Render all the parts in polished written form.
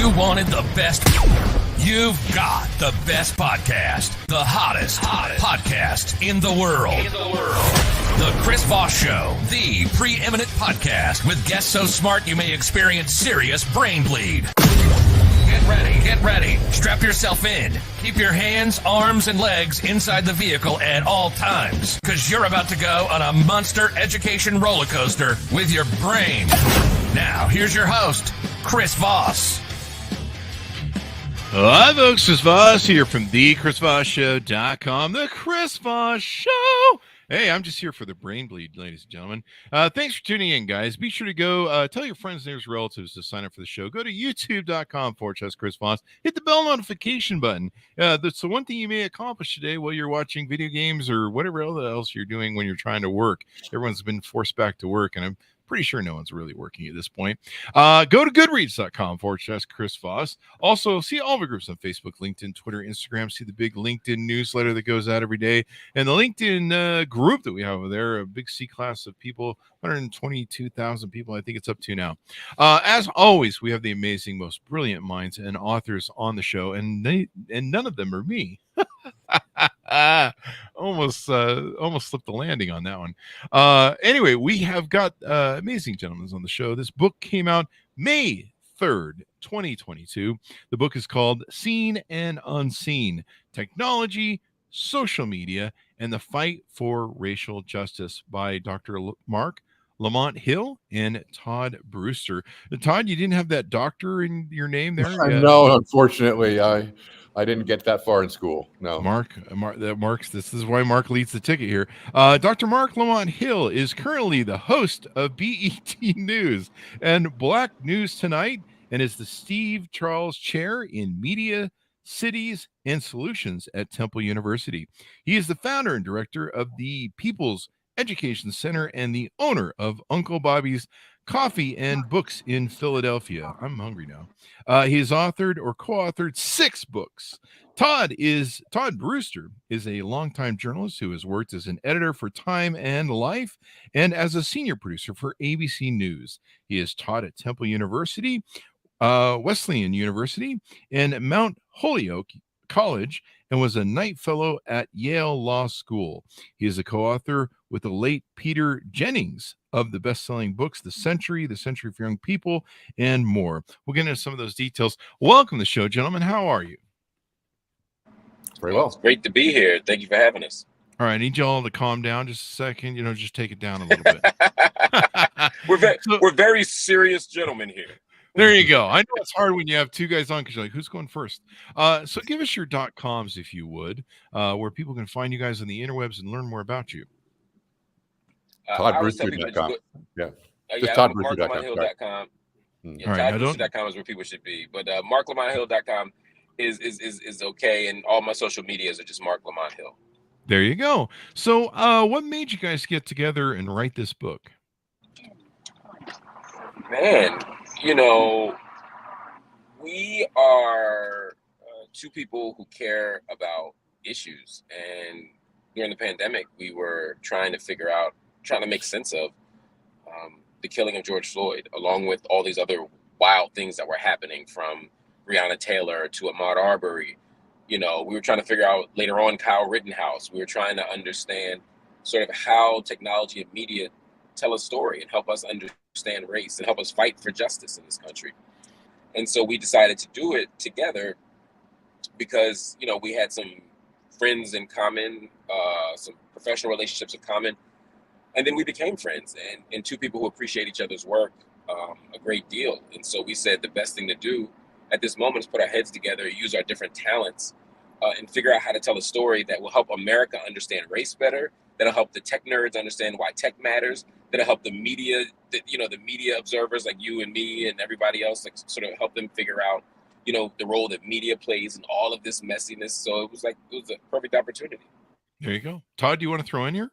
You wanted the best. You've got the best podcast, the hottest podcast in the world. The Chris Voss Show, the preeminent podcast with guests so smart you may experience serious brain bleed. Get ready. Strap yourself in. Keep your hands, arms, and legs inside the vehicle at all times, because you're about to go on a monster education roller coaster with your brain. Now, here's your host, Chris Voss. Hi, folks. Chris Voss here from thechrisvossshow.com. The Chris Voss Show. Hey, I'm just here for the brain bleed, ladies and gentlemen. Thanks for tuning in, guys. Be sure to go tell your friends, neighbors, relatives to sign up for the show. Go to youtube.com/Chris Voss. Hit the bell notification button. That's the one thing you may accomplish today while you're watching video games or whatever else you're doing when you're trying to work. Everyone's been forced back to work, and I'm pretty sure no one's really working at this point. Go to goodreads.com/Chris Voss. Also, see all of our groups on Facebook, LinkedIn, Twitter, Instagram. See the big LinkedIn newsletter that goes out every day. And the LinkedIn group that we have over there, a big C-class of people, 122,000 people, I think it's up to now. As always, we have the amazing, most brilliant minds and authors on the show, and none of them are me. Almost slipped the landing on that one. Anyway, we have got amazing gentlemen on the show. This book came out May 3rd, 2022. The book is called Seen and Unseen: Technology, Social Media, and the Fight for Racial Justice by Dr. Mark Lamont Hill and Todd Brewster. Todd, you didn't have that doctor in your name there? No, unfortunately, I didn't get that far in school. No, This is why Mark leads the ticket here. Dr. Mark Lamont Hill is currently the host of BET News and Black News Tonight, and is the Steve Charles Chair in Media, Cities, and Solutions at Temple University. He is the founder and director of the People's Education Center and the owner of Uncle Bobby's Coffee and Books in Philadelphia. I'm hungry now. He has authored or co-authored 6 books. Todd Brewster is a longtime journalist who has worked as an editor for Time and Life and as a senior producer for ABC News. He has taught at Temple University, Wesleyan University, and Mount Holyoke College, and was a Knight Fellow at Yale Law School. He is a co-author with the late Peter Jennings of the best-selling books The Century for Young People, and more. We'll get into some of those details. Welcome to the show, gentlemen. How are you? very well. It's great to be here. Thank you for having us. All right, I need y'all to calm down just a second. Just take it down a little bit. We're very serious gentlemen here. There you go. I know it's hard when you have two guys on because you're like, who's going first? So give us your .coms, if you would, where people can find you guys on the interwebs and learn more about you. ToddBrewster.com. Yeah. ToddBrewster.com. ToddBrewster.com is where people should be. But MarkLamontHill.com is okay. And all my social medias are just Mark Lamont Hill. There you go. So what made you guys get together and write this book? Man, we are two people who care about issues. And during the pandemic, we were trying to make sense of the killing of George Floyd, along with all these other wild things that were happening, from Breonna Taylor to Ahmaud Arbery. We were trying to figure out later on Kyle Rittenhouse. We were trying to understand sort of how technology and media tell a story and help us understand race and help us fight for justice in this country. And so we decided to do it together because, we had some friends in common, some professional relationships in common. And then we became friends and two people who appreciate each other's work a great deal. And so we said the best thing to do at this moment is put our heads together, use our different talents, and figure out how to tell a story that will help America understand race better, that'll help the tech nerds understand why tech matters, that'll help the media, the media observers like you and me and everybody else, like sort of help them figure out, the role that media plays in all of this messiness. So it was a perfect opportunity. There you go. Todd, do you want to throw in here?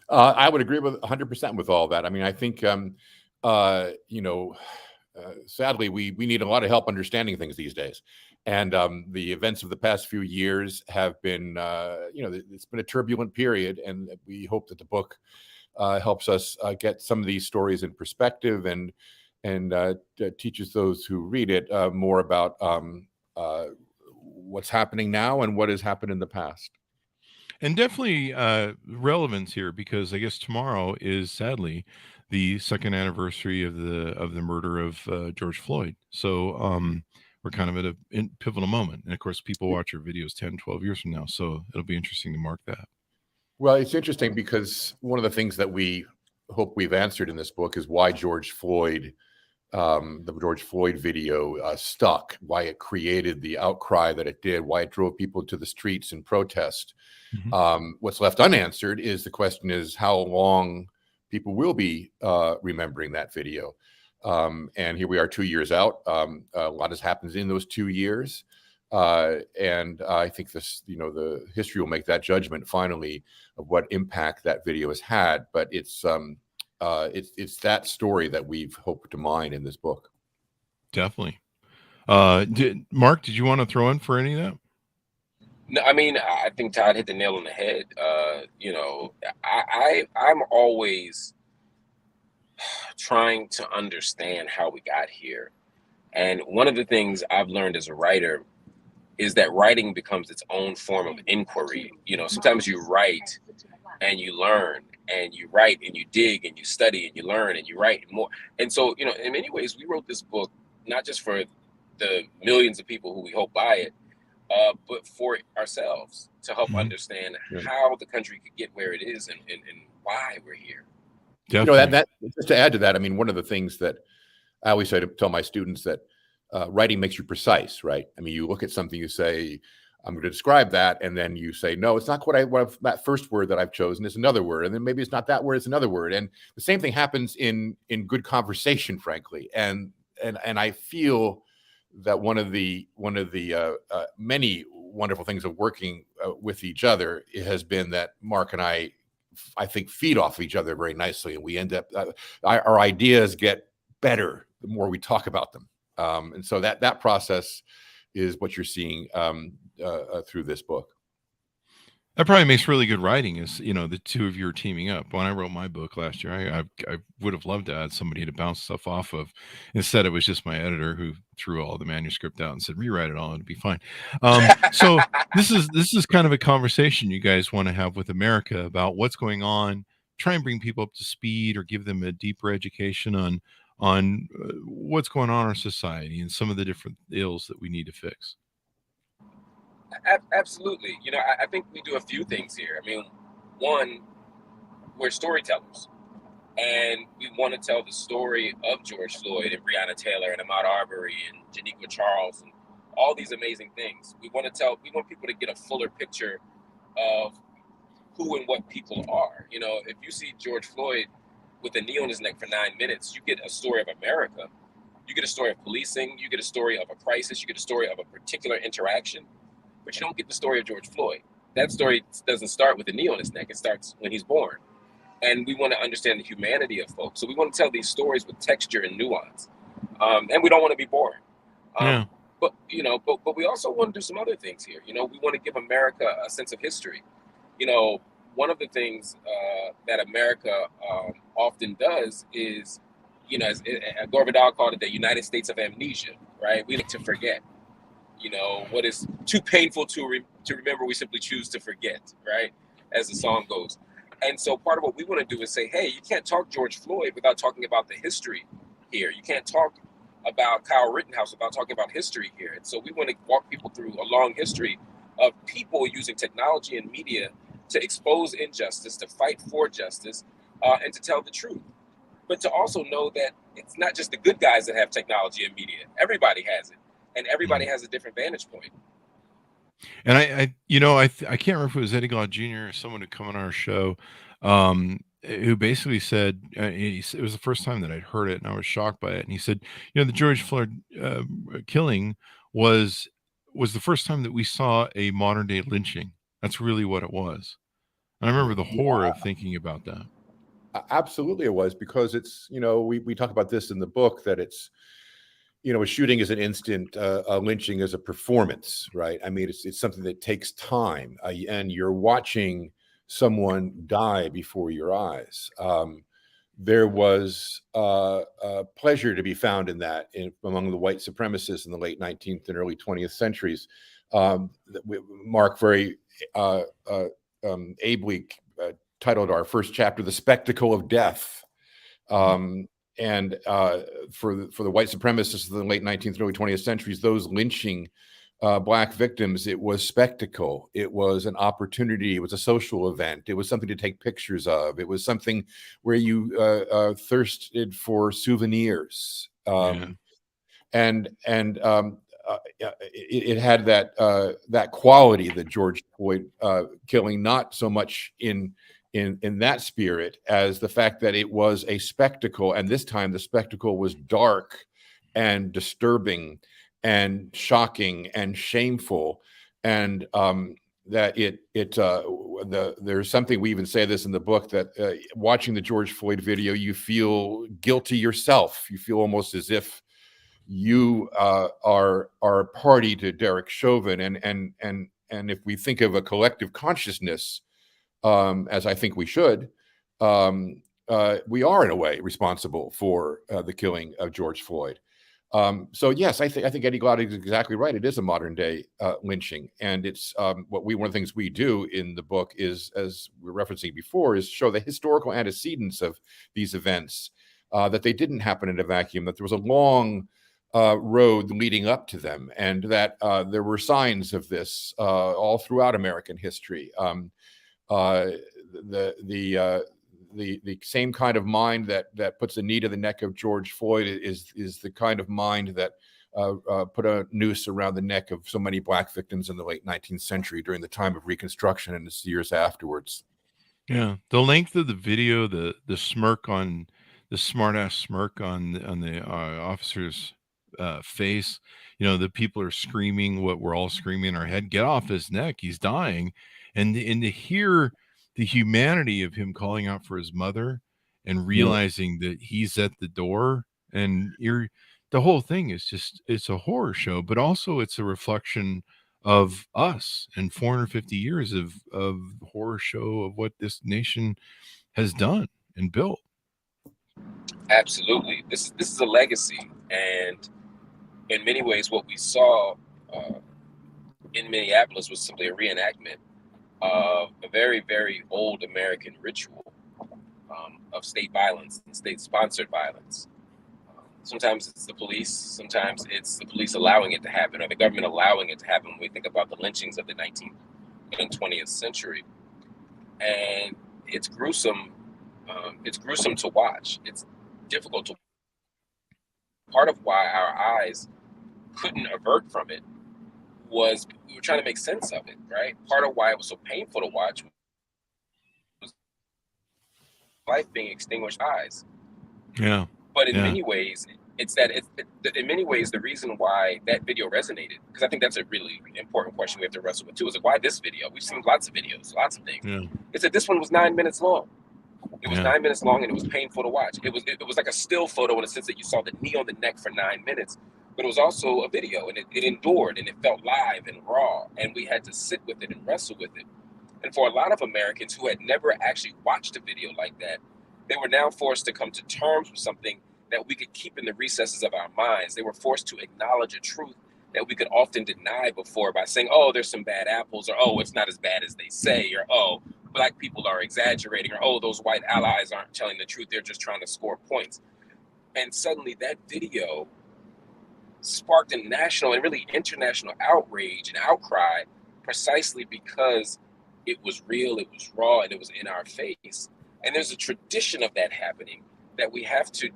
I would agree with 100% with all that. I mean, I think, sadly, we need a lot of help understanding things these days. And the events of the past few years have been, it's been a turbulent period. And we hope that the book helps us get some of these stories in perspective and and teaches those who read it more about what's happening now and what has happened in the past. And definitely relevance here, because I guess tomorrow is sadly the second anniversary of the murder of George Floyd. So we're kind of at a pivotal moment. And of course, people watch our videos 10, 12 years from now. So it'll be interesting to mark that. Well, it's interesting because one of the things that we hope we've answered in this book is why George Floyd, the George Floyd video stuck, why it created the outcry that it did, why it drove people to the streets in protest. Mm-hmm. What's left unanswered is the question is how long people will be remembering that video. And here we are 2 years out. A lot has happened in those 2 years. And I think this, the history will make that judgment finally of what impact that video has had. But it's that story that we've hoped to mine in this book. Definitely. Mark, did you want to throw in for any of that? No, I mean, I think Todd hit the nail on the head. I'm always trying to understand how we got here. And one of the things I've learned as a writer is that writing becomes its own form of inquiry. Sometimes you write and you learn, and you write and you dig and you study and you learn and you write more. And so, in many ways, we wrote this book not just for the millions of people who we hope buy it, but for ourselves to help understand how the country could get where it is and why we're here. Definitely. That just to add to that, I mean, one of the things that I always tell my students that writing makes you precise, right? I mean, you look at something, you say, I'm going to describe that, and then you say, no, it's not that first word that I've chosen is another word, and then maybe it's not that word, it's another word, and the same thing happens in good conversation, frankly, and I feel that one of the many wonderful things of working with each other has been that Mark and I think feed off each other very nicely, and we end up our ideas get better the more we talk about them, and so that process is what you're seeing through this book. That probably makes really good writing is, the two of you are teaming up. When I wrote my book last year, I would have loved to add somebody to bounce stuff off of. Instead, it was just my editor who threw all the manuscript out and said, rewrite it all, and it'd be fine. So this is kind of a conversation you guys want to have with America about what's going on, try and bring people up to speed or give them a deeper education on what's going on in our society and some of the different ills that we need to fix. Absolutely. I think we do a few things here. I mean, one, we're storytellers, and we want to tell the story of George Floyd and Breonna Taylor and Ahmaud Arbery and Janiqua Charles and all these amazing things. We want people to get a fuller picture of who and what people are. If you see George Floyd with a knee on his neck for 9 minutes, you get a story of America. You get a story of policing. You get a story of a crisis. You get a story of a particular interaction. But you don't get the story of George Floyd. That story doesn't start with a knee on his neck. It starts when he's born. And we want to understand the humanity of folks. So we want to tell these stories with texture and nuance. And we don't want to be boring. But we also want to do some other things here. We want to give America a sense of history. One of the things that America often does is, as Gore Vidal called it, the United States of amnesia, right? We like to forget. What is too painful to remember, we simply choose to forget, right? As the song goes. And so part of what we want to do is say, hey, you can't talk George Floyd without talking about the history here. You can't talk about Kyle Rittenhouse without talking about history here. And so we want to walk people through a long history of people using technology and media to expose injustice, to fight for justice, and to tell the truth. But to also know that it's not just the good guys that have technology and media. Everybody has it. And everybody has a different vantage point. And I can't remember if it was Eddie Glaude Jr. or someone who come on our show, who basically said, it was the first time that I'd heard it and I was shocked by it. And he said, the George Floyd killing was the first time that we saw a modern day lynching. That's really what it was. And I remember the horror of thinking about that. Absolutely it was, because it's, we talk about this in the book, that it's, a shooting is an instant, a lynching is a performance, right? I mean, it's something that takes time, and you're watching someone die before your eyes. there was pleasure to be found in that among the white supremacists in the late 19th and early 20th centuries. Mark very ably titled our first chapter, "The Spectacle of Death." And for the white supremacists of the late 19th and early 20th centuries, those lynching Black victims, it was spectacle. It was an opportunity. It was a social event. It was something to take pictures of. It was something where you thirsted for souvenirs. And it had that quality, the George Floyd killing, not so much in that spirit as the fact that it was a spectacle, and this time the spectacle was dark and disturbing and shocking and shameful, and that there's something, we even say this in the book, that watching the George Floyd video, you feel guilty yourself. You feel almost as if you are party to Derek Chauvin, and if we think of a collective consciousness, as I think we should, we are in a way responsible for the killing of George Floyd. So yes, I think Eddie Glaude is exactly right. It is a modern day lynching, and it's one of the things we do in the book is, as we were referencing before, is show the historical antecedents of these events, that they didn't happen in a vacuum, that there was a long road leading up to them, and that there were signs of this all throughout American history. The same kind of mind that puts a knee to the neck of George Floyd is the kind of mind that put a noose around the neck of so many Black victims in the late 19th century during the time of Reconstruction and the years afterwards. Yeah, the length of the video, the smirk on the smart-ass smirk on the officer's face. The people are screaming what we're all screaming in our head: get off his neck, he's dying. And to hear the humanity of him calling out for his mother and realizing that he's at the door, and the whole thing is just, it's a horror show, but also it's a reflection of us and 450 years of horror show of what this nation has done and built. Absolutely. This is a legacy, and in many ways what we saw in Minneapolis was simply a reenactment of a very, very old American ritual of state violence and state-sponsored violence. Sometimes it's the police, sometimes it's the police allowing it to happen, or the government allowing it to happen when we think about the lynchings of the 19th and 20th century. And it's gruesome. It's gruesome to watch. It's difficult to. Part of why our eyes couldn't avert from it was we were trying to make sense of it, right? Part of why it was so painful to watch was life being extinguished eyes. Yeah. But in many ways, in many ways, the reason why that video resonated, because I think that's a really important question we have to wrestle with too, is like, why this video? We've seen lots of videos, lots of things. Yeah. It's that this one was 9 minutes long. It was 9 minutes long, and it was painful to watch. It was like a still photo in the sense that you saw the knee on the neck for 9 minutes. But it was also a video, and it endured, and it felt live and raw, and we had to sit with it and wrestle with it. And for a lot of Americans who had never actually watched a video like that, they were now forced to come to terms with something that we could keep in the recesses of our minds. They were forced to acknowledge a truth that we could often deny before by saying, oh, there's some bad apples, or oh, it's not as bad as they say, or oh, Black people are exaggerating, or oh, those white allies aren't telling the truth, they're just trying to score points. And suddenly that video sparked a national and really international outrage and outcry, precisely because it was real, it was raw, and it was in our face. And there's a tradition of that happening that we have to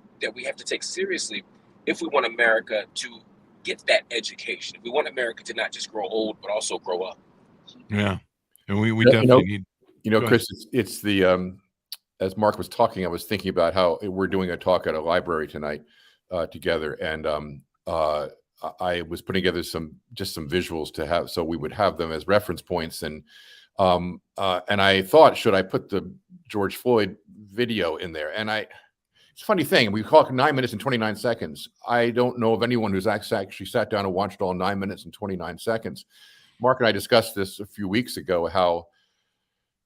take seriously if we want America to get that education. If we want America to not just grow old, but also grow up. Yeah, and we definitely need. Chris, it's the as Mark was talking, I was thinking about how we're doing a talk at a library tonight together, and I was putting together some visuals to have, so we would have them as reference points, and I thought, should I put the George Floyd video in there? And it's a funny thing, we call it 9 minutes and 29 seconds. I don't know of anyone who's actually sat down and watched all 9 minutes and 29 seconds. Mark and I discussed this a few weeks ago, how,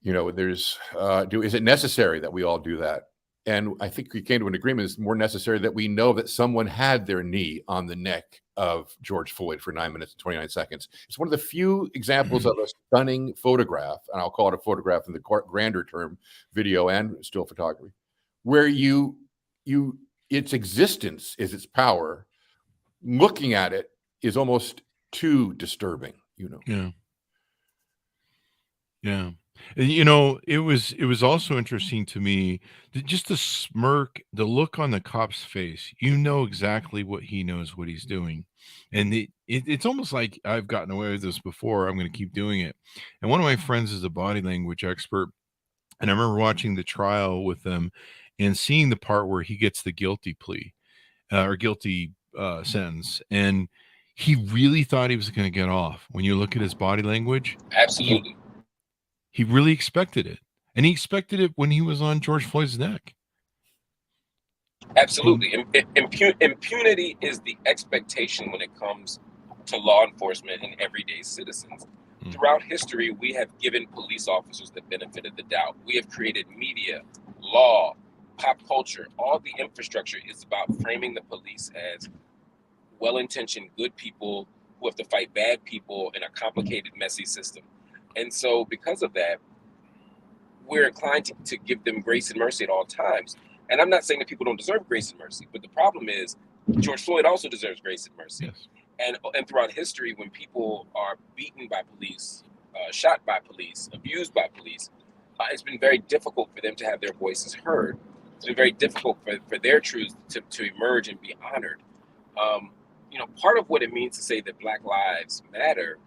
is it necessary that we all do that? And I think we came to an agreement it's more necessary that we know that someone had their knee on the neck of George Floyd for 9 minutes and 29 seconds. It's one of the few examples of a stunning photograph, and I'll call it a photograph in the grander term, video and still photography, where its existence is its power. Looking at it is almost too disturbing, Yeah. And, it was also interesting to me just the smirk, the look on the cop's face. Exactly what he knows what he's doing, and it's almost like I've gotten away with this before. I'm going to keep doing it. And one of my friends is a body language expert, and I remember watching the trial with them and seeing the part where he gets the guilty plea or guilty sentence, and he really thought he was going to get off. When you look at his body language, Absolutely. he really expected it. And he expected it when he was on George Floyd's neck. Absolutely. Impunity is the expectation when it comes to law enforcement and everyday citizens. Throughout history, we have given police officers the benefit of the doubt. We have created media, law, pop culture. All the infrastructure is about framing the police as well-intentioned, good people who have to fight bad people in a complicated, messy system. And so because of that, we're inclined to give them grace and mercy at all times. And I'm not saying that people don't deserve grace and mercy, but the problem is George Floyd also deserves grace and mercy. Yes. And throughout history, when people are beaten by police, shot by police, abused by police, it's been very difficult for them to have their voices heard. It's been very difficult for their truths to emerge and be honored. Part of what it means to say that Black lives matter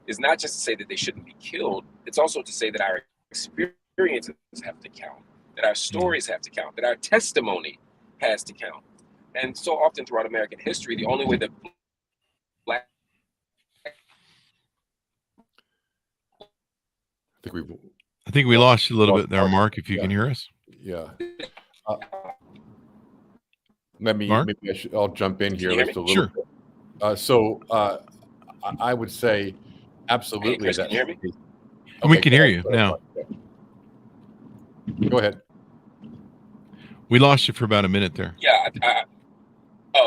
is not just to say that they shouldn't be killed. It's also to say that our experiences have to count, that our stories have to count, that our testimony has to count. And so often throughout American history, the only way that Black... I think we lost you a little bit there, Mark, if you can hear us. Yeah. Maybe I'll jump in here just a little Sure. bit. I would say absolutely. Hey, Chris, can you hear me? We can hear you now. Go ahead. We lost you for about a minute there. Yeah.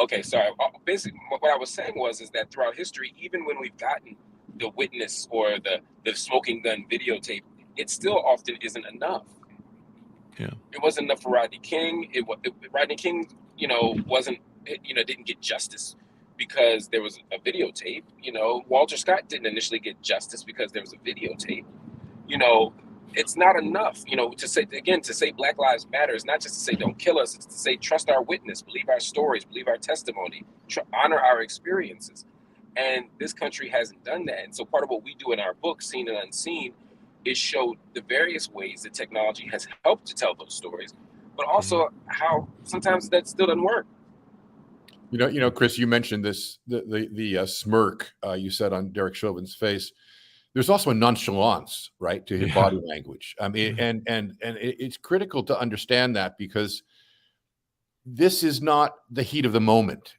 Okay. Sorry. Basically, what I was saying is that throughout history, even when we've gotten the witness or the smoking gun videotape, it still often isn't enough. Yeah. It wasn't enough for Rodney King. Rodney King, didn't get justice because there was a videotape. Walter Scott didn't initially get justice because there was a videotape. It's not enough, to say Black Lives Matter is not just to say don't kill us. It's to say trust our witness, believe our stories, believe our testimony, honor our experiences. And this country hasn't done that. And so part of what we do in our book, Seen and Unseen, is show the various ways that technology has helped to tell those stories, but also how sometimes that still doesn't work. Chris, you mentioned this, the smirk you said on Derek Chauvin's face. There's also a nonchalance, right, to his body language. I mean, and it's critical to understand that because this is not the heat of the moment.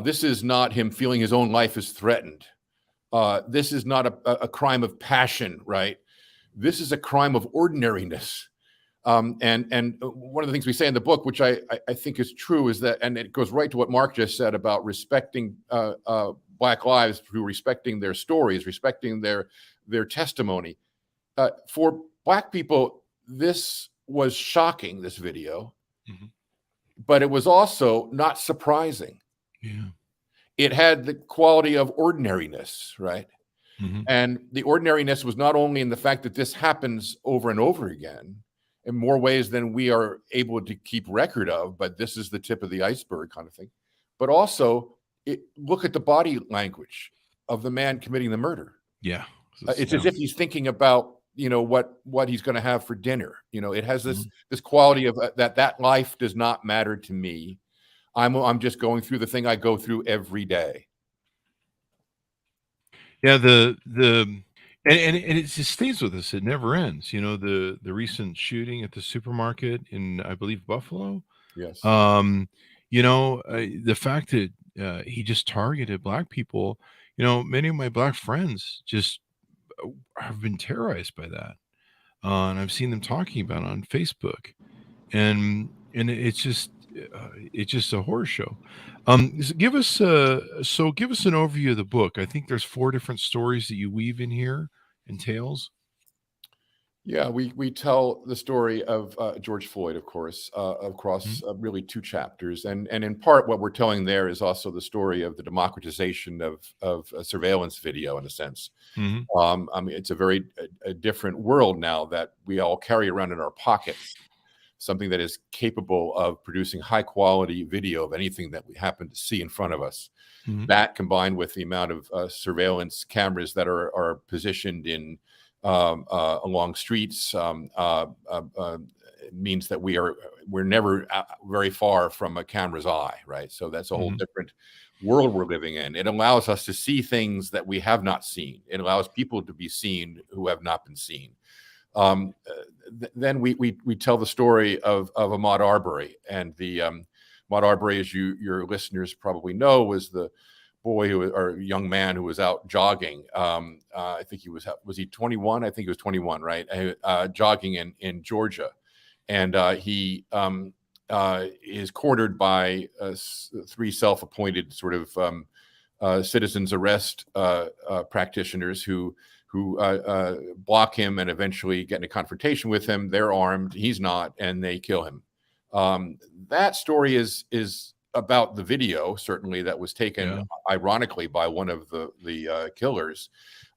This is not him feeling his own life is threatened. This is not a crime of passion, right? This is a crime of ordinariness. And one of the things we say in the book, which I think is true, is that, and it goes right to what Mark just said about respecting Black lives through respecting their stories, respecting their testimony. For Black people, this was shocking, this video, but it was also not surprising. Yeah. It had the quality of ordinariness, right? And the ordinariness was not only in the fact that this happens over and over again in more ways than we are able to keep record of, but this is the tip of the iceberg kind of thing. But also, look at the body language of the man committing the murder. Yeah. It's as if he's thinking about, what he's going to have for dinner. It has this quality of that life does not matter to me. I'm just going through the thing I go through every day. Yeah, and it just stays with us. It never ends. The recent shooting at the supermarket in, I believe, Buffalo. Yes. The fact that he just targeted Black people. Many of my Black friends just have been terrorized by that, and I've seen them talking about it on Facebook. and it's just a horror show. Give us an overview of the book. I think there's 4 different stories that you weave in here and tales. Yeah, we tell the story of George Floyd, of course, across really 2 chapters, and in part what we're telling there is also the story of the democratization of surveillance video, in a sense. Mm-hmm. I mean, it's a very different world now that we all carry around in our pockets, something that is capable of producing high quality video of anything that we happen to see in front of us. Mm-hmm. That, combined with the amount of surveillance cameras that are positioned in along streets, means that we're never very far from a camera's eye, right? So that's a whole different world we're living in. It allows us to see things that we have not seen. It allows people to be seen who have not been seen. Then we tell the story of Ahmaud Arbery, and the Ahmaud Arbery, as your listeners probably know, was the boy or young man who was out jogging. I think was he 21? I think he was 21, right? Jogging in Georgia, and he is cornered by 3 self-appointed sort of citizens arrest practitioners who block him and eventually get in a confrontation with him. They're armed, he's not, and they kill him. That story is about the video, certainly, that was taken ironically by one of the killers,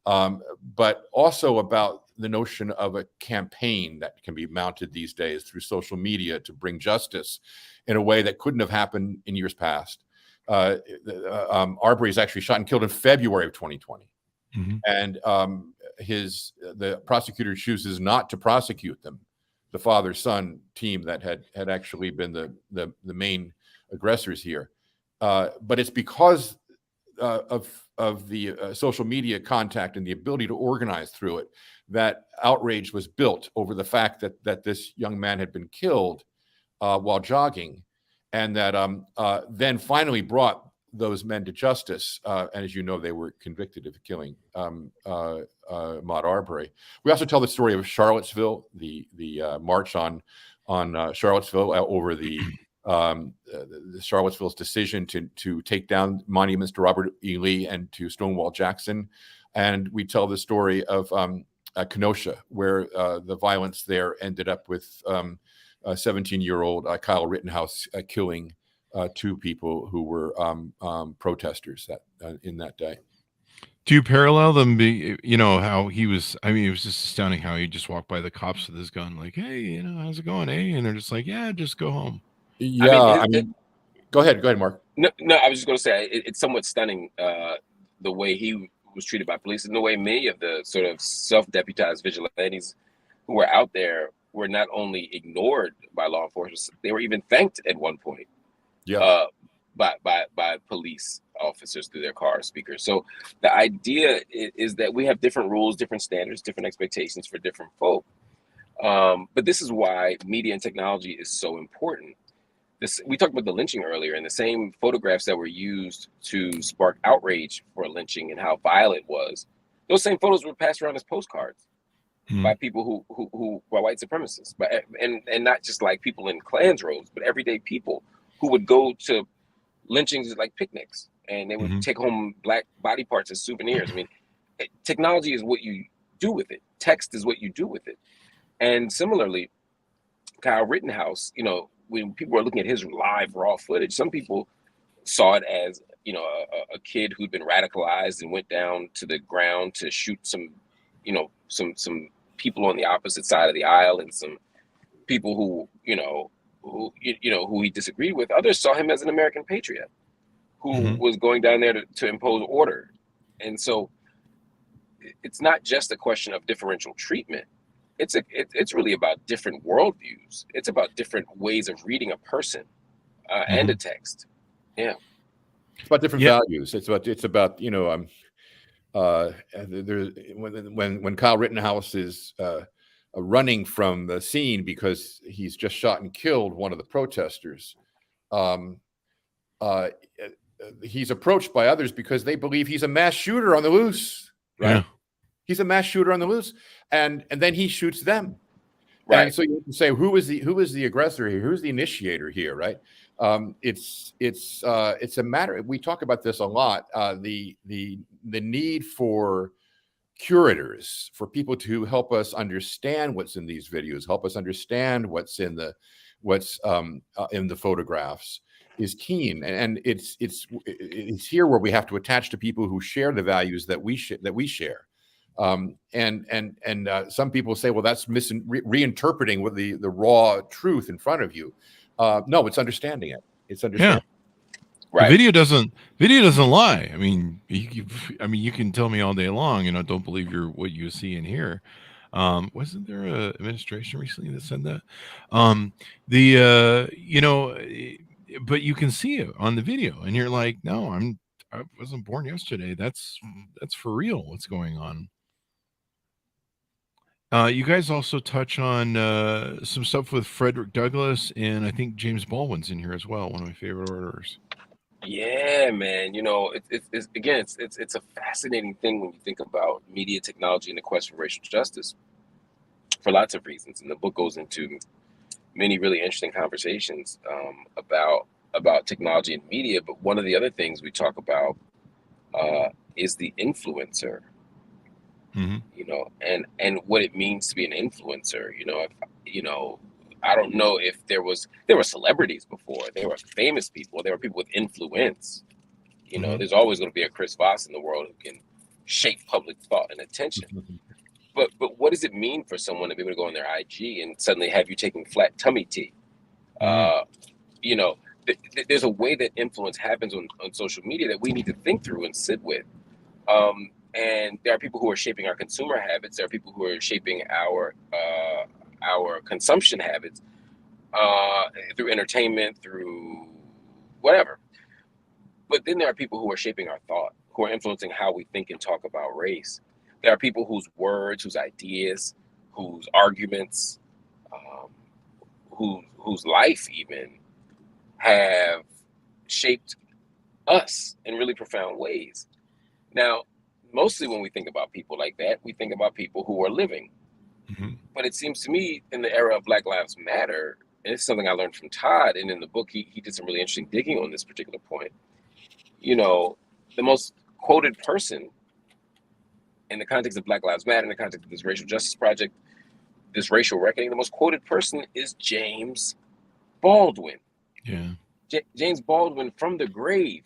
but also about the notion of a campaign that can be mounted these days through social media to bring justice in a way that couldn't have happened in years past. Arbery is actually shot and killed in February of 2020. Mm-hmm. And the prosecutor chooses not to prosecute them, the father-son team that had actually been the main aggressors here, but it's because of the social media contact and the ability to organize through it that outrage was built over the fact that this young man had been killed while jogging, and that then finally brought those men to justice. And as you know, they were convicted of killing Ahmaud Arbery. We also tell the story of Charlottesville, the march on Charlottesville over the Charlottesville's decision to take down monuments to Robert E. Lee and to Stonewall Jackson. And we tell the story of Kenosha, where the violence there ended up with a 17-year-old Kyle Rittenhouse killing 2 people who were protesters in that day. Do you parallel them? How he was? I mean, it was just astounding how he just walked by the cops with his gun, like, "Hey, how's it going, eh?" And they're just like, "Yeah, just go home." Yeah, I mean, go ahead, Mark. No, I was just going to say it's somewhat stunning the way he was treated by police, and the way many of the sort of self-deputized vigilantes who were out there were not only ignored by law enforcement, they were even thanked at one point. Yeah. By police officers through their car speakers. So the idea is that we have different rules, different standards, different expectations for different folk. But this is why media and technology is so important. We talked about the lynching earlier, and the same photographs that were used to spark outrage for lynching and how violent it was, those same photos were passed around as postcards by people who were white supremacists, and not just like people in Klan's robes, but everyday people who would go to lynchings like picnics, and they would take home Black body parts as souvenirs. I mean, technology is what you do with it. Text is what you do with it. And similarly, Kyle Rittenhouse, when people were looking at his live raw footage, some people saw it as, a kid who'd been radicalized and went down to the ground to shoot some people on the opposite side of the aisle and some people who he disagreed with. Others saw him as an American patriot who was going down there to impose order. And so it's not just a question of differential treatment. It's really about different worldviews. It's about different ways of reading a person and a text. Yeah. It's about different values. It's about when Kyle Rittenhouse is running from the scene because he's just shot and killed one of the protesters. He's approached by others because they believe he's a mass shooter on the loose, right? Yeah. He's a mass shooter on the loose, and then he shoots them. Right. And so you have to say, who is the aggressor here? Who's the initiator here, right? It's a matter. We talk about this a lot. The need for curators, for people to help us understand what's in these videos, help us understand what's in the photographs, is keen. And it's here where we have to attach to people who share the values that we share. And some people say, well, that's reinterpreting with the raw truth in front of you. No, it's understanding it. It's understanding. Yeah. Right. The video doesn't lie. I mean, you can tell me all day long, don't believe what you see and hear. Wasn't there a administration recently that said that? But you can see it on the video, and you're like, no, I wasn't born yesterday. That's for real. What's going on? You guys also touch on some stuff with Frederick Douglass, and I think James Baldwin's in here as well. One of my favorite orators. Yeah, man. It's a fascinating thing when you think about media technology and the quest for racial justice for lots of reasons. And the book goes into many really interesting conversations about technology and media. But one of the other things we talk about is the influencer. Mm-hmm. And what it means to be an influencer. I don't know if there were celebrities before. There were famous people. There were people with influence. Mm-hmm. There's always going to be a Chris Voss in the world who can shape public thought and attention. But what does it mean for someone to be able to go on their IG and suddenly have you taking flat tummy tea? There's a way that influence happens on social media that we need to think through and sit with. And there are people who are shaping our consumer habits. There are people who are shaping our consumption habits through entertainment, through whatever. But then there are people who are shaping our thought, who are influencing how we think and talk about race. There are people whose words, whose ideas, whose arguments, whose life even have shaped us in really profound ways. Now, mostly when we think about people like that, we think about people who are living. Mm-hmm. But it seems to me in the era of Black Lives Matter, and it's something I learned from Todd, and in the book, he did some really interesting digging on this particular point. The most quoted person in the context of Black Lives Matter, in the context of this racial justice project, this racial reckoning, the most quoted person is James Baldwin. Yeah. James Baldwin from the grave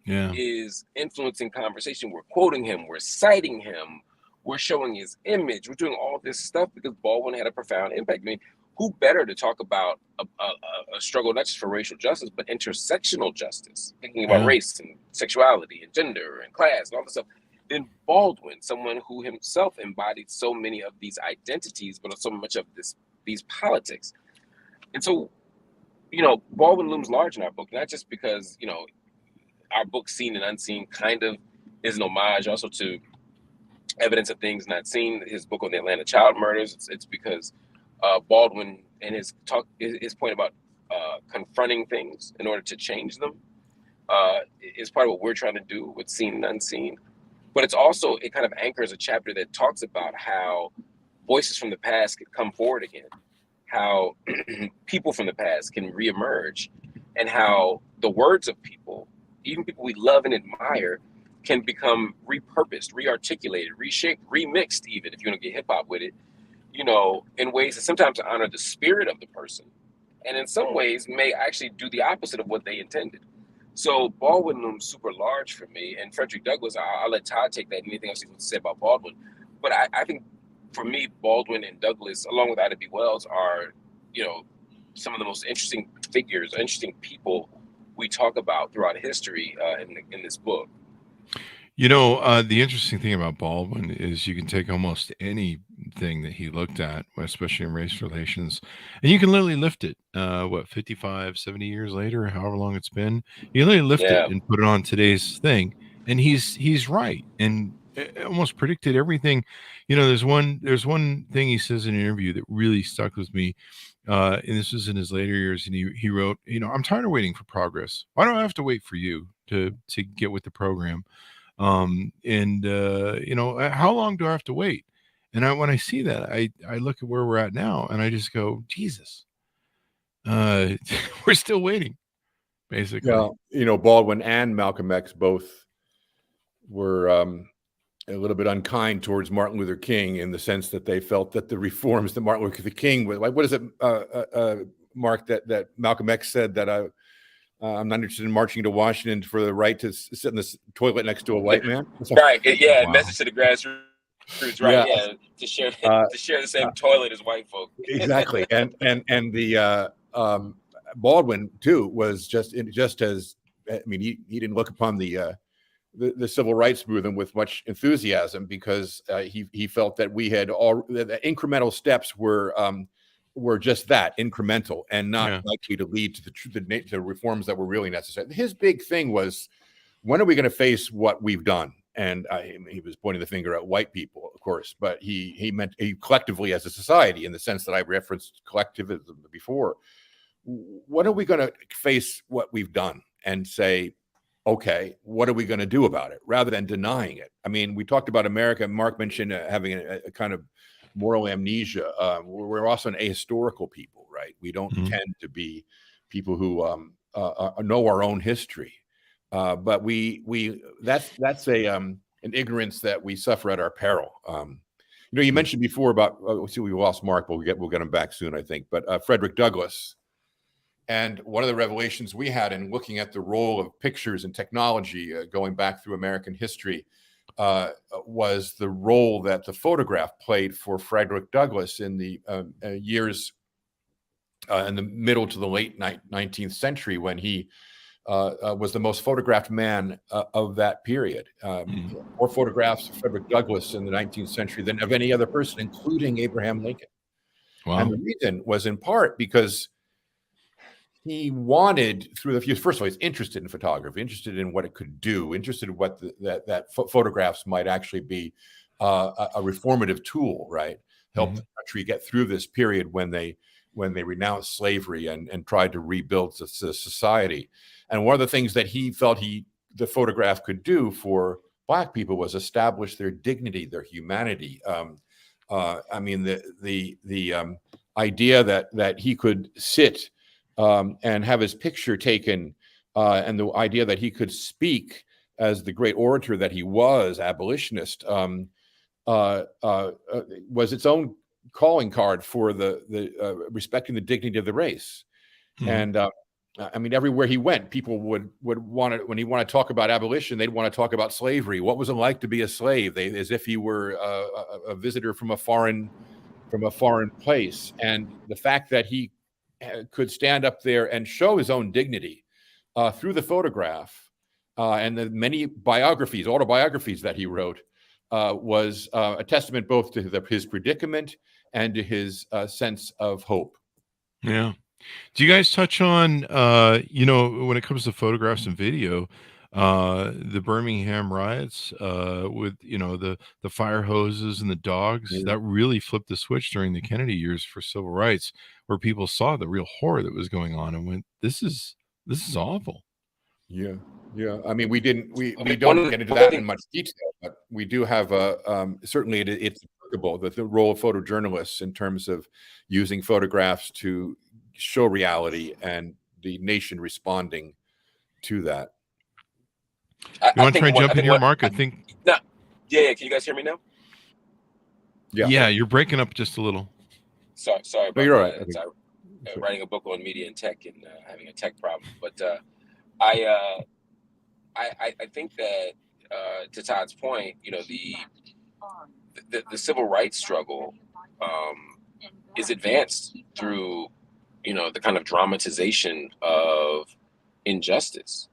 Yeah. is influencing conversation. We're quoting him, we're citing him, we're showing his image, we're doing all this stuff because Baldwin had a profound impact. I mean, who better to talk about a struggle not just for racial justice, but intersectional justice, thinking about race and sexuality and gender and class and all this stuff, than Baldwin, someone who himself embodied so many of these identities, but so much of these politics. And so, Baldwin looms large in our book, not just because, our book, Seen and Unseen, kind of is an homage also to Evidence of Things Not Seen, his book on the Atlanta child murders. It's because Baldwin and his point about confronting things in order to change them is part of what we're trying to do with Seen and Unseen. But it kind of anchors a chapter that talks about how voices from the past could come forward again, how people from the past can reemerge, and how the words of people, even people we love and admire, can become repurposed, rearticulated, reshaped, remixed, even if you want to get hip hop with it, in ways that sometimes honor the spirit of the person, and in some ways may actually do the opposite of what they intended. So Baldwin looms super large for me, and Frederick Douglass, I'll let Todd take that. Anything else he wants to say about Baldwin? But I think for me, Baldwin and Douglass, along with Ida B. Wells, are, some of the most interesting figures, interesting people we talk about throughout history in this book. The interesting thing about Baldwin is you can take almost anything that he looked at, especially in race relations, and you can literally lift it, 55, 70 years later, however long it's been, you literally lift it and put it on today's thing. And he's right. And almost predicted everything. There's one thing he says in an interview that really stuck with me. And this was in his later years. And he wrote, I'm tired of waiting for progress. Why don't I have to wait for you to get with the program? How long do I have to wait? And when I see that, I look at where we're at now, and I just go, Jesus, we're still waiting, basically. Yeah, Baldwin and Malcolm X both were a little bit unkind towards Martin Luther King in the sense that they felt that the reforms that Martin Luther King was like, what is it, Mark, that Malcolm X said that I'm not interested in marching to Washington for the right to sit in the toilet next to a white man. Right. Yeah. Wow. Message to the grassroots. Right. Yeah. To share the same toilet as white folk. Exactly. And the Baldwin too was just as, I mean, he didn't look upon the civil rights movement with much enthusiasm because he felt that we had the incremental steps were just that, incremental, and not likely to lead to the reforms that were really necessary. His big thing was, when are we going to face what we've done? And he was pointing the finger at white people, of course, but he meant collectively as a society, in the sense that I referenced collectivism before. When are we going to face what we've done and say, okay, what are we going to do about it, rather than denying it? I mean, we talked about America. Mark mentioned having a kind of moral amnesia. We're also an ahistorical people, right? We don't tend to be people who know our own history. But that's an ignorance that we suffer at our peril. You mentioned before about we lost Mark, but we'll get him back soon, I think. But Frederick Douglass, and one of the revelations we had in looking at the role of pictures and technology going back through American history was the role that the photograph played for Frederick Douglass in the years in the middle to the late 19th century, when he was the most photographed man of that period. More photographs of Frederick Douglass in the 19th century than of any other person, including Abraham Lincoln. Wow. And the reason was in part because he wanted, through the first of all, he's interested in photography, interested in what it could do, interested in what that photographs might actually be a reformative tool, right? Help the country get through this period when they renounced slavery and tried to rebuild the society. And one of the things that he felt the photograph could do for Black people was establish their dignity, their humanity. I mean, the idea that he could sit and have his picture taken, and the idea that he could speak as the great orator that he was, abolitionist, was its own calling card for the respecting the dignity of the race. And I mean, everywhere he went, people would want to, when he wanted to talk about abolition, they'd want to talk about slavery. What was it like to be a slave? As if he were a visitor from a foreign place. And the fact that he could stand up there and show his own dignity through the photograph and the many autobiographies that he wrote was a testament both to his predicament and to his sense of hope. Yeah. Do you guys touch on, when it comes to photographs and video, the Birmingham riots with, the fire hoses and the dogs, that really flipped the switch during the Kennedy years for civil rights, where people saw the real horror that was going on and went, this is awful. Yeah. I mean, we don't get into that in much detail, but we do have certainly it's applicable, the role of photojournalists in terms of using photographs to show reality and the nation responding to that. You want to try and jump in here, Mark? I think. No. Yeah. Can you guys hear me now? Yeah. You're breaking up just a little. Sorry. No, you're all right. Writing a book on media and tech and having a tech problem, but I think that to Todd's point, the civil rights struggle is advanced through the kind of dramatization of injustice.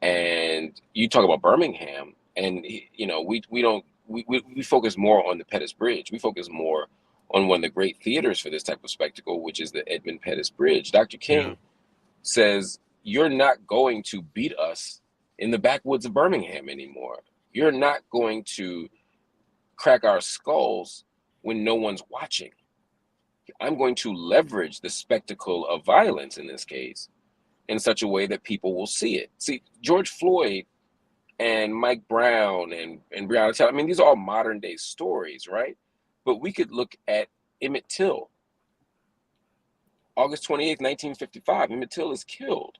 And you talk about Birmingham, and we focus more on the Pettus Bridge. We focus more on one of the great theaters for this type of spectacle, which is the Edmund Pettus Bridge. Dr. King says, you're not going to beat us in the backwoods of Birmingham anymore. You're not going to crack our skulls when no one's watching. I'm going to leverage the spectacle of violence in this case in such a way that people will see it. See, George Floyd and Mike Brown and Breonna Taylor. I mean, these are all modern day stories, right? But we could look at Emmett Till. August 28th, 1955, Emmett Till is killed.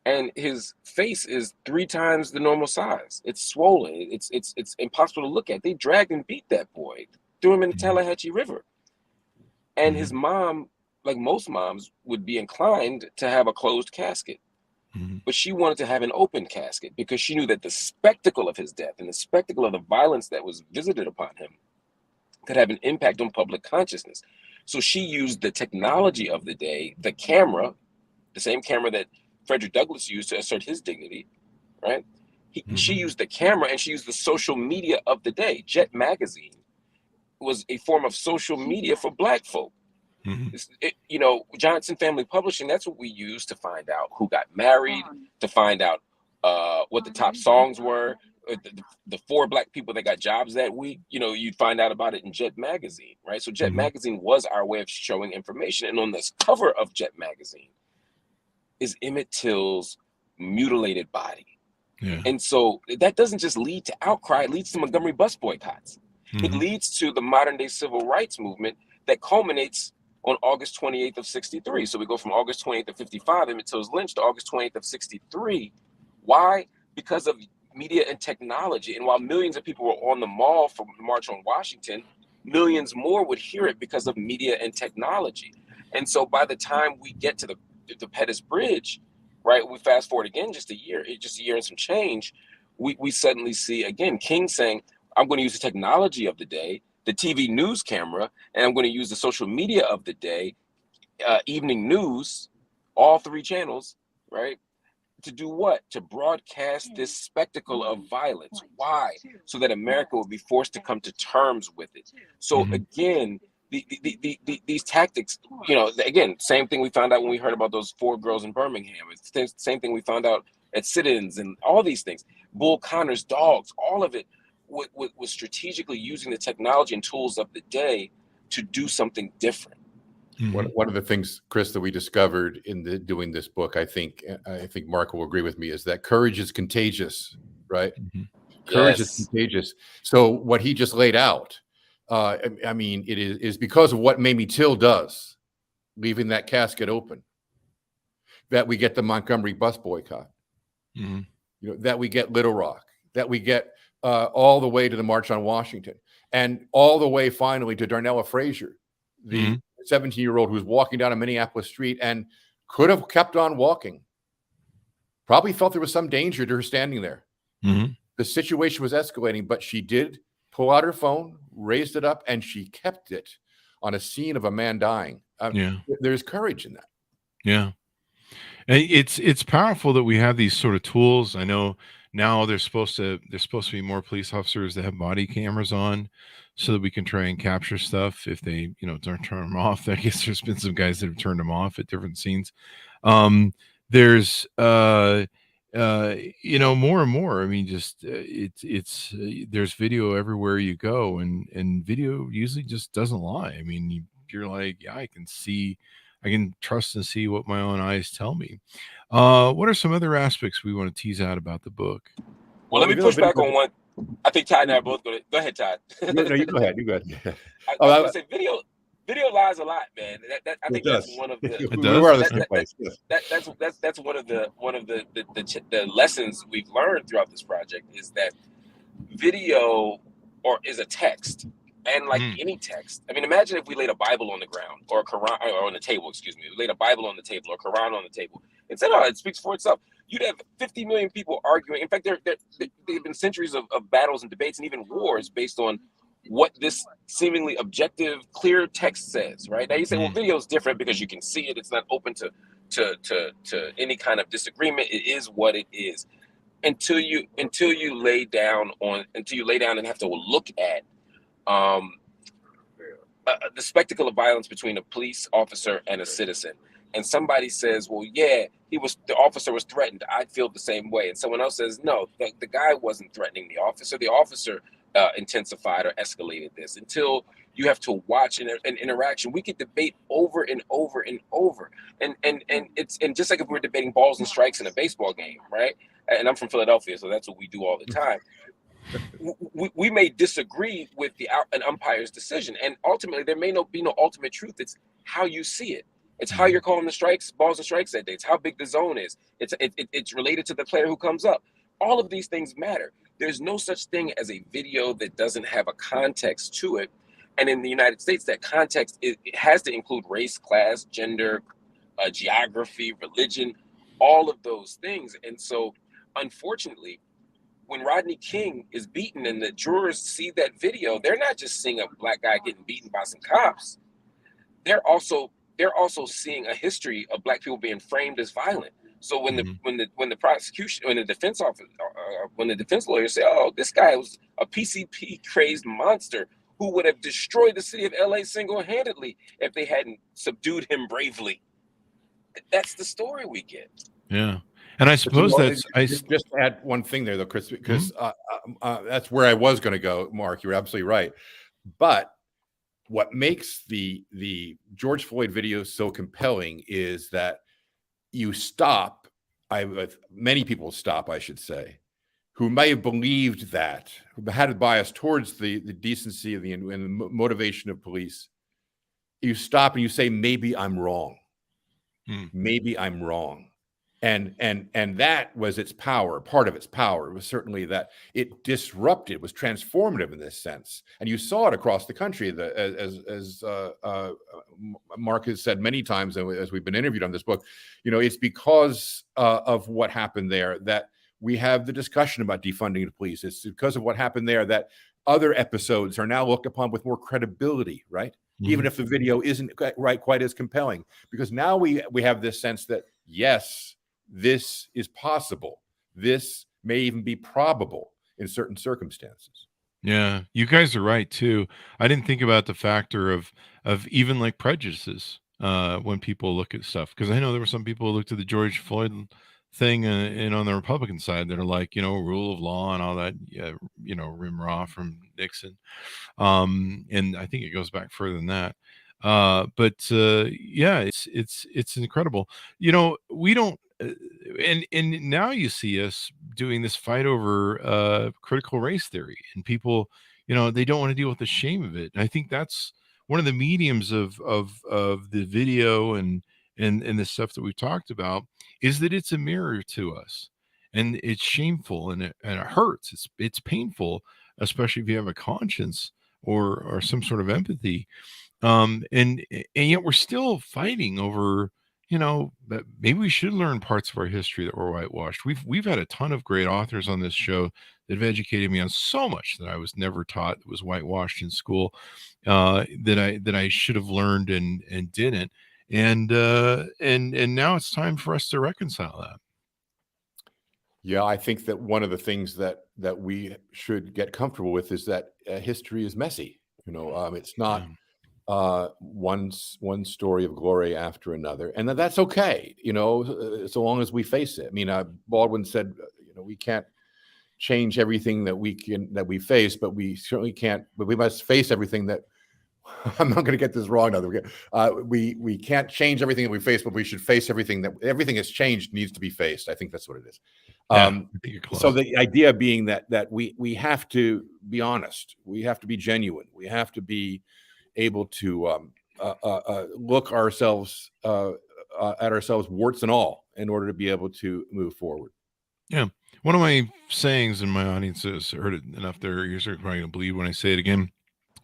And his face is 3 times the normal size. It's swollen. It's impossible to look at. They dragged and beat that boy, threw him in the Tallahatchie River. And his mom, like most moms, would be inclined to have a closed casket. But she wanted to have an open casket because she knew that the spectacle of his death and the spectacle of the violence that was visited upon him could have an impact on public consciousness. So she used the technology of the day, the camera, the same camera that Frederick Douglass used to assert his dignity, right? She used the camera and she used the social media of the day. Jet Magazine was a form of social media for Black folk. You know, Johnson Family Publishing, that's what we used to find out who got married, to find out what the top songs were, the 4 Black people that got jobs that week. You know, you'd find out about it in Jet Magazine, right? So Jet Magazine was our way of showing information. And on this cover of Jet Magazine is Emmett Till's mutilated body. And so that doesn't just lead to outcry, it leads to Montgomery bus boycotts. It leads to the modern day civil rights movement that culminates on August 28th of 63. So we go from August 28th of 55, Emmett Till's lynched, to August 28th of 63. Why? Because of media and technology. And while millions of people were on the mall for the March on Washington, millions more would hear it because of media and technology. And so by the time we get to the Pettus Bridge, right, we fast forward again just a year and some change, we suddenly see, again, King saying, I'm going to use the technology of the day, the TV news camera, and I'm going to use the social media of the day, evening news, all 3 channels, right? To do what? To broadcast this spectacle of violence. Why? So that America will be forced to come to terms with it. So again, these tactics, you know, again, same thing we found out when we heard about those 4 girls in Birmingham. It's the same thing we found out at sit-ins and all these things. Bull Connor's dogs, all of it was strategically using the technology and tools of the day to do something different. One of the things, Chris, that we discovered in doing this book, I think Mark will agree with me, is that courage is contagious, right? Courage is contagious. So what he just laid out, I mean, it is because of what Mamie Till does, leaving that casket open, that we get the Montgomery bus boycott, you know, that we get Little Rock, that we get all the way to the March on Washington, and all the way finally to Darnella Frazier, the 17-year-old who's walking down a Minneapolis street and could have kept on walking. Probably felt there was some danger to her standing there. The situation was escalating, but she did pull out her phone, raised it up, and she kept it on a scene of a man dying. There's courage in that. Yeah. It's powerful that we have these sort of tools. I know now there's supposed to be more police officers that have body cameras on, so that we can try and capture stuff if they, you know, don't turn them off. I guess there's been some guys that have turned them off at different scenes. There's you know, more and more. I mean, just it's there's video everywhere you go, and video usually just doesn't lie. I mean, you're like, yeah, I can trust and see what my own eyes tell me. What are some other aspects we want to tease out about the book? Well, let me push back on one. I think Todd and I are both going to go ahead, Todd. No, you go ahead. You go ahead. I was going to say video lies a lot, man. I think that's one of the. That's one of the lessons we've learned throughout this project, is that video is a text. And like any text, I mean, imagine if we laid a Bible on the ground, or a Quran, or on the table, excuse me. We laid a Bible on the table, or Quran on the table, and said, "Oh, it speaks for itself." You'd have 50 million people arguing. In fact, there have been centuries of battles and debates and even wars based on what this seemingly objective, clear text says. Right now, you say, "Well, video is different because you can see it. It's not open to any kind of disagreement. It is what it is." Until you lay down and have to look at the spectacle of violence between a police officer and a citizen, and somebody says, well, yeah, the officer was threatened, I feel the same way, and someone else says, no, the guy wasn't threatening the officer intensified or escalated this. Until you have to watch an interaction, we could debate over and over and over, and just like if we were debating balls and strikes in a baseball game, right? and I'm from Philadelphia, so that's what we do all the time. We may disagree with an umpire's decision, and ultimately there may be no ultimate truth. It's how you see it. It's how you're calling the strikes, balls and strikes that day. It's how big the zone is. It's related to the player who comes up. All of these things matter. There's no such thing as a video that doesn't have a context to it. And in the United States, that context, it has to include race, class, gender, geography, religion, all of those things. And so, unfortunately, when Rodney King is beaten and the jurors see that video, they're not just seeing a black guy getting beaten by some cops. They're also seeing a history of black people being framed as violent. So when the prosecution, when the defense lawyer say, "Oh, this guy was a PCP crazed monster who would have destroyed the city of LA single-handedly if they hadn't subdued him bravely," that's the story we get. Yeah. And I suppose just to add one thing there, though, Chris, because that's where I was going to go, Mark. You're absolutely right. But what makes the George Floyd video so compelling is that you stop. Many people stop, I should say, who may have believed that, who had a bias towards the decency of and the motivation of police. You stop and you say, maybe I'm wrong. Maybe I'm wrong. And that was its power. Part of its power was certainly that it disrupted, was transformative in this sense. And you saw it across the country, as Mark has said many times, as we've been interviewed on this book, it's because of what happened there that we have the discussion about defunding the police. It's because of what happened there that other episodes are now looked upon with more credibility, right? Even if the video isn't quite as compelling, because now we have this sense that, yes, this is possible. This may even be probable in certain circumstances. Yeah, you guys are right too. I didn't think about the factor of even like prejudices when people look at stuff, because I know there were some people who looked at the George Floyd thing and on the Republican side that are like, rule of law and all that, rim-rah from Nixon. And I think it goes back further than that. But yeah, it's incredible. We don't, and now you see us doing this fight over critical race theory, and people, they don't want to deal with the shame of it. And I think that's one of the mediums of the video and the stuff that we've talked about, is that it's a mirror to us, and it's shameful and it hurts. It's painful, especially if you have a conscience or some sort of empathy. And yet we're still fighting over, that maybe we should learn parts of our history that were whitewashed. We've had a ton of great authors on this show that have educated me on so much that I was never taught, that was whitewashed in school, that I should have learned and didn't. And now it's time for us to reconcile that. Yeah, I think that one of the things that we should get comfortable with is that history is messy. It's not one story of glory after another, and that's okay. So long as we face it. I mean, Baldwin said, we can't change everything that we face, but we certainly can't. But we must face everything that. I'm not going to get this wrong. We can't change everything that we face, but we should face everything has changed, needs to be faced. I think that's what it is. So the idea being that we have to be honest, we have to be genuine, we have to be able to look at ourselves warts and all in order to be able to move forward. Yeah. One of my sayings, and my audience has heard it enough, their ears are probably going to bleed when I say it again.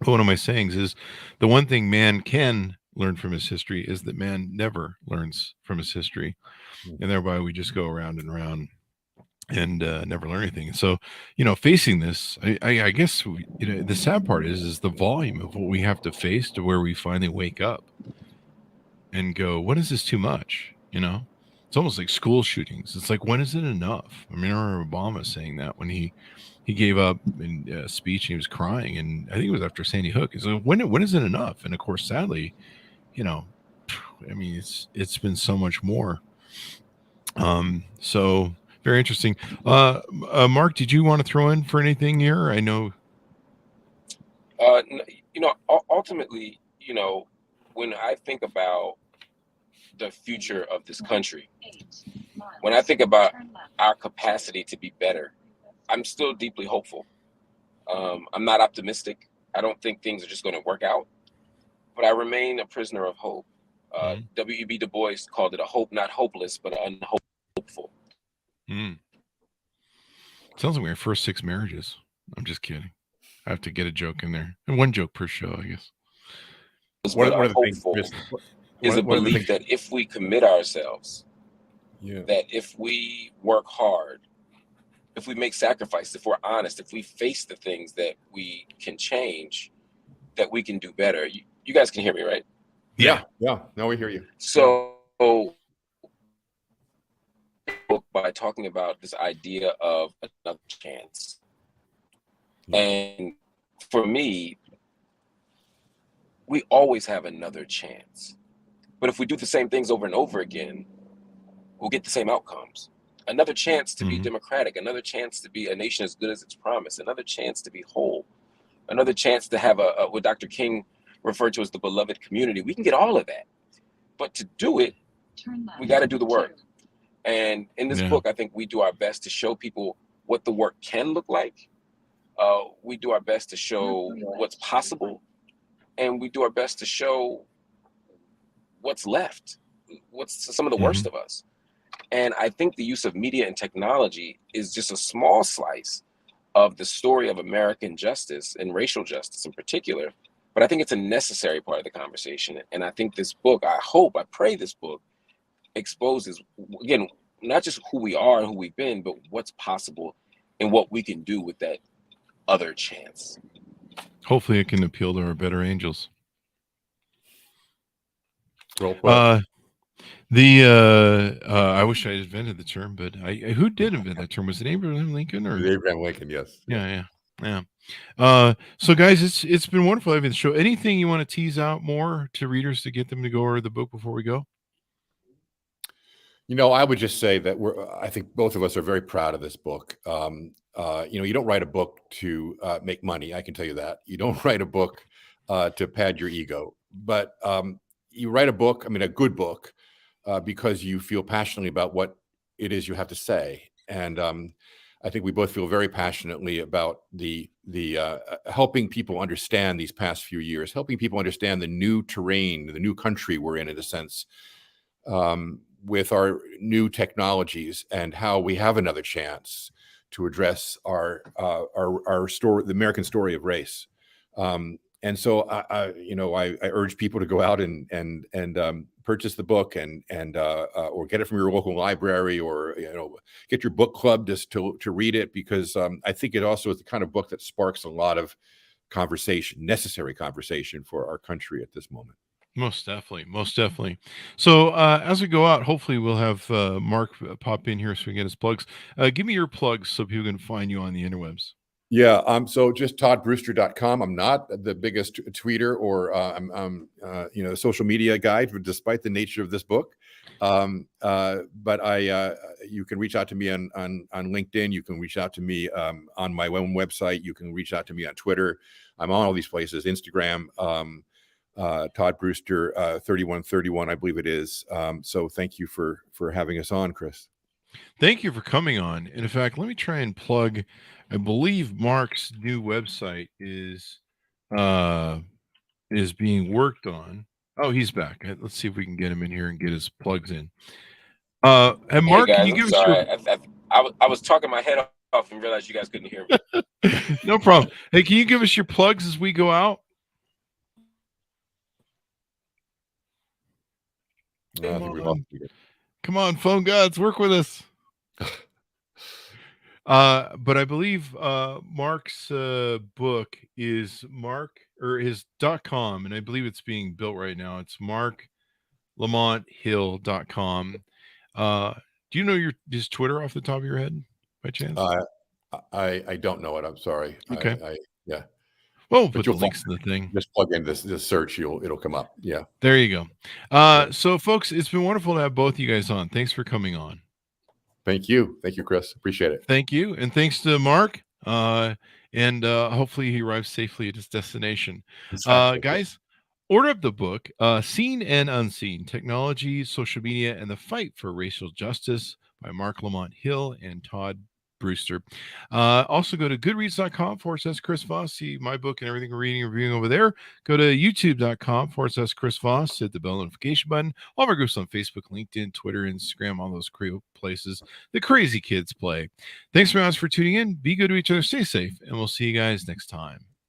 One of my sayings is, the one thing man can learn from his history is that man never learns from his history. And thereby we just go around and around and never learn anything. And so, facing this, I guess, the sad part is the volume of what we have to face to where we finally wake up and go, when is this too much? It's almost like school shootings. It's like, when is it enough? I mean, I remember Obama saying that when he gave up in a speech and he was crying, and I think it was after Sandy Hook. He's like, when is it enough? And of course, sadly, it's been so much more. So very interesting. Mark, did you want to throw in for anything here? I know. Ultimately, when I think about the future of this country. When I think about our capacity to be better, I'm still deeply hopeful. I'm not optimistic. I don't think things are just going to work out, but I remain a prisoner of hope. W.E.B. Du Bois called it a hope not hopeless, but unhopeful. Sounds like my first 6 marriages. I'm just kidding. I have to get a joke in there. And 1 joke per show, I guess. One of the things is a belief that if we commit ourselves, that if we work hard, if we make sacrifices, if we're honest, if we face the things that we can change, that we can do better. You guys can hear me, right? Yeah. No, we hear you. So by talking about this idea of another chance. And for me, we always have another chance. But if we do the same things over and over again, we'll get the same outcomes. Another chance to be democratic, another chance to be a nation as good as its promise, another chance to be whole, another chance to have what Dr. King referred to as the beloved community. We can get all of that. But to do it, we got to do the work. And in this book, I think we do our best to show people what the work can look like. We do our best to show what's possible. And we do our best to show what's left, what's some of the worst of us. And I think the use of media and technology is just a small slice of the story of American justice and racial justice in particular. But I think it's a necessary part of the conversation. And I think this book, I pray this book exposes, again, not just who we are and who we've been, but what's possible and what we can do with that other chance. Hopefully it can appeal to our better angels. Well, I wish I had invented the term, but who did invent that term? Was it Abraham Lincoln or Abraham Lincoln? Yes. Yeah. So guys, it's been wonderful having the show. Anything you want to tease out more to readers to get them to go over the book before we go? I would just say that I think both of us are very proud of this book. You don't write a book to make money. I can tell you that. You don't write a book to pad your ego, but you write a book, a good book, because you feel passionately about what it is you have to say. And I think we both feel very passionately about the helping people understand these past few years, helping people understand the new terrain, the new country we're in a sense, with our new technologies and how we have another chance to address our story, the American story of race. And so I urge people to go out and purchase the book and or get it from your local library, or get your book club just to read it, because I think it also is the kind of book that sparks a lot of necessary conversation for our country at this moment. Most definitely. So as we go out, hopefully we'll have Mark pop in here so we can get his plugs. Give me your plugs so people can find you on the interwebs. Yeah, so just toddbrewster.com. I'm not the biggest tweeter or social media guy, despite the nature of this book. But you can reach out to me on LinkedIn. You can reach out to me on my own website. You can reach out to me on Twitter. I'm on all these places, Instagram, Todd Brewster 3131, I believe it is. So thank you for having us on, Chris. Thank you for coming on. And in fact, let me try and plug. I believe Mark's new website is being worked on. Oh, he's back. Let's see if we can get him in here and get his plugs in. And Mark, hey guys, can you give us your... I was talking my head off and realized you guys couldn't hear me. No problem. Hey, can you give us your plugs as we go out? Come on, phone gods, work with us. But I believe Mark's book is his .com, and I believe it's being built right now. It's marklamonthill.com. Do you know his Twitter off the top of your head by chance? I don't know it. I'm sorry. Okay. Yeah. Well, put the links in the thing. Just plug in this search. It'll come up. Yeah. There you go. So folks, it's been wonderful to have both of you guys on. Thanks for coming on. Thank you, Chris. Appreciate it. Thank you, and thanks to Mark. And hopefully he arrives safely at his destination. Guys, Order up the book, Seen and Unseen: Technology, Social Media, and the Fight for Racial Justice by Mark Lamont Hill and Todd Brewster. Also go to goodreads.com/Chris Voss. See my book and everything we're reading and reviewing over there. Go to youtube.com/Chris Voss. Hit the bell notification button. All of our groups on Facebook, LinkedIn, Twitter, Instagram, all those crazy places the crazy kids play. Thanks very much for tuning in. Be good to each other. Stay safe. And we'll see you guys next time.